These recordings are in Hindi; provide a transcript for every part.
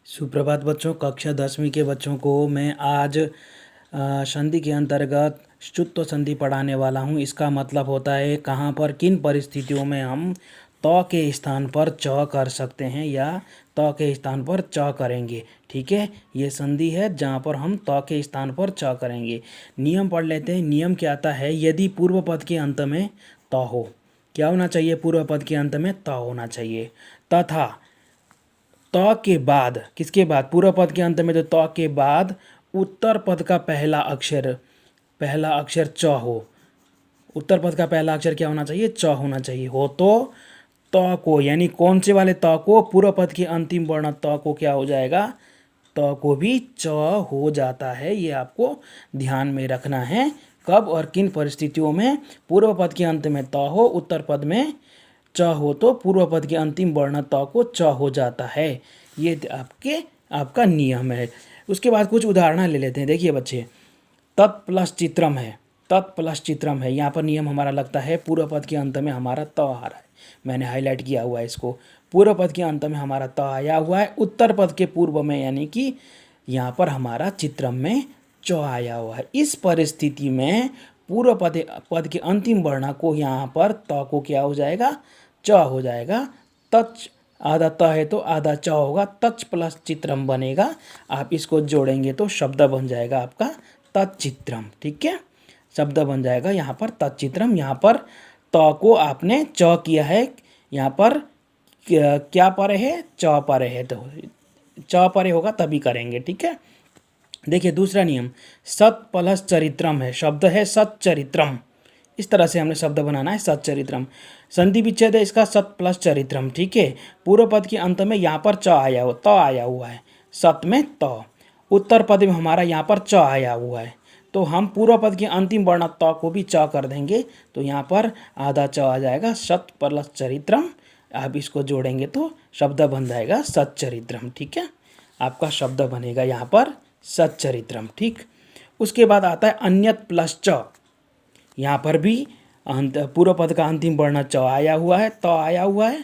सुप्रभात बच्चों। कक्षा 10वीं के बच्चों को मैं आज संधि के अंतर्गत ष्टुत्व संधि पढ़ाने वाला हूँ। इसका मतलब होता है कहाँ पर किन परिस्थितियों में हम त के स्थान पर च कर सकते हैं या त के स्थान पर च करेंगे। ठीक है, ये संधि है जहाँ पर हम त के स्थान पर च करेंगे। नियम पढ़ लेते हैं। नियम क्या आता है, यदि पूर्व पद के अंत में त हो, क्या होना चाहिए, पूर्व पद के अंत में त होना चाहिए, तथा त के बाद, किसके बाद, पूर्व पद के अंत में तो त के बाद उत्तर पद का पहला अक्षर च हो। उत्तर पद का पहला अक्षर क्या होना चाहिए, च होना चाहिए। हो तो त को, यानी कौन से वाले त को, पूर्व पद के अंतिम वर्ण त को क्या हो जाएगा, त को भी च हो जाता है। ये आपको ध्यान में रखना है। कब और किन परिस्थितियों में पूर्व पद के अंत में त हो, उत्तर पद में च हो तो पूर्व पद के अंतिम वर्ण त को च हो जाता है। ये आपका नियम है। उसके बाद कुछ उदाहरण ले लेते हैं। देखिए बच्चे, तत् प्लस चित्रम है, तत् प्लस चित्रम है। यहाँ पर नियम हमारा लगता है, पूर्व पद के अंत में हमारा त आ रहा है, मैंने हाईलाइट किया हुआ है इसको। पूर्व पद के अंत में हमारा त आया हुआ है, उत्तर पद के पूर्व में यानी कि यहाँ पर हमारा चित्रम में च आया हुआ है। इस परिस्थिति में पूर्व पद के अंतिम वर्ण को यहाँ पर त को क्या हो जाएगा, च हो जाएगा। तच, आधा त है तो आधा च होगा, तच प्लस चित्रम बनेगा। आप इसको जोड़ेंगे तो शब्द बन जाएगा आपका तच्चित्रम। ठीक है, शब्द बन जाएगा यहाँ पर तच्चित्रम। यहाँ पर त को आपने च किया है, यहाँ पर क्या परे है, च परे है, तो च परे होगा तभी करेंगे। ठीक है, देखिए दूसरा नियम, सत प्लस चरित्रम है, शब्द है सच्चरित्रम। इस तरह से हमने शब्द बनाना है, सच्चरित्रम। संधि विच्छेद है इसका, सत प्लस चरित्रम। ठीक है, पूर्व पद के अंत में यहाँ पर च आया हो, त आया हुआ है, सत में त। उत्तर पद में हमारा यहाँ पर च आया हुआ है, तो हम पूर्व पद के अंतिम वर्ण त को भी च कर देंगे, तो यहाँ पर आधा च आ जाएगा, सत प्लस चरित्रम। आप इसको जोड़ेंगे तो शब्द बन जाएगा सच्चरित्रम। ठीक है, आपका शब्द बनेगा यहाँ पर सच्चरित्रम। ठीक, उसके बाद आता है अन्यत प्लस च। यहाँ पर भी पूर्व पद का अंतिम वर्ण च आया हुआ है, त आया हुआ है,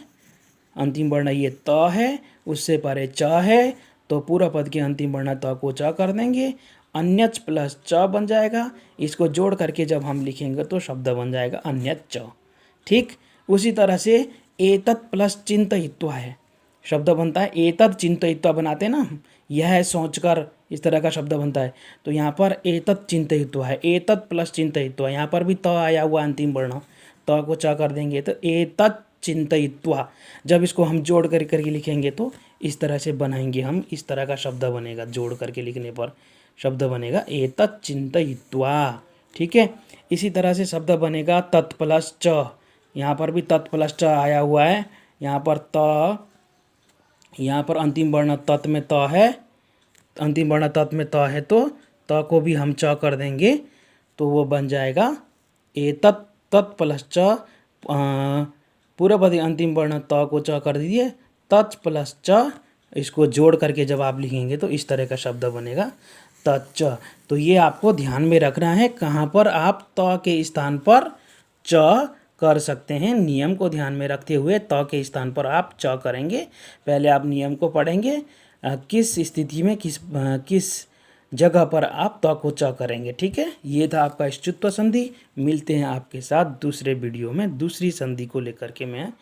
अंतिम वर्ण ये त है, उससे परे च है, तो पूर्व पद के अंतिम वर्ण त को च कर देंगे, अन्यच प्लस च बन जाएगा। इसको जोड़ करके जब हम लिखेंगे तो शब्द बन जाएगा अन्यत च। ठीक, उसी तरह से एतत् प्लस चिंतयित्वा है, शब्द बनता है एतत् चिंतयित्वा, बनाते हैं ना हम, यह सोचकर, इस तरह का शब्द बनता है। तो यहाँ पर एतत् चिंतयित्वा है, एतत् प्लस चिंतयित्वा, यहाँ पर भी त आया हुआ अंतिम वर्ण, त को च कर देंगे तो एतत् चिंतयित्वा। जब इसको हम जोड़ करके लिखेंगे तो इस तरह से बनाएंगे हम, इस तरह का शब्द बनेगा, जोड़ करके लिखने पर शब्द बनेगा एतत् चिंतयित्वा। ठीक है, इसी तरह से शब्द बनेगा तत् प्लस च। यहाँ पर भी तत् प्लस च आया हुआ है, यहाँ पर त, यहाँ पर अंतिम वर्ण तत् में त है, अंतिम वर्ण तत् में त है, तो त को भी हम च कर देंगे तो वो बन जाएगा एतत्, तत् प्लस च, पूर्व पद अंतिम वर्ण त को च कर दीजिए, तच प्लस च। इसको जोड़ करके जब आप लिखेंगे तो इस तरह का शब्द बनेगा तच्च। तो ये आपको ध्यान में रखना है, कहाँ पर आप त के स्थान पर च कर सकते हैं। नियम को ध्यान में रखते हुए त के स्थान पर आप च करेंगे। पहले आप नियम को पढ़ेंगे, किस स्थिति में किस जगह पर आप त को च करेंगे। ठीक है, ये था आपका ष्टुत्व संधि। मिलते हैं आपके साथ दूसरे वीडियो में, दूसरी संधि को लेकर के मैं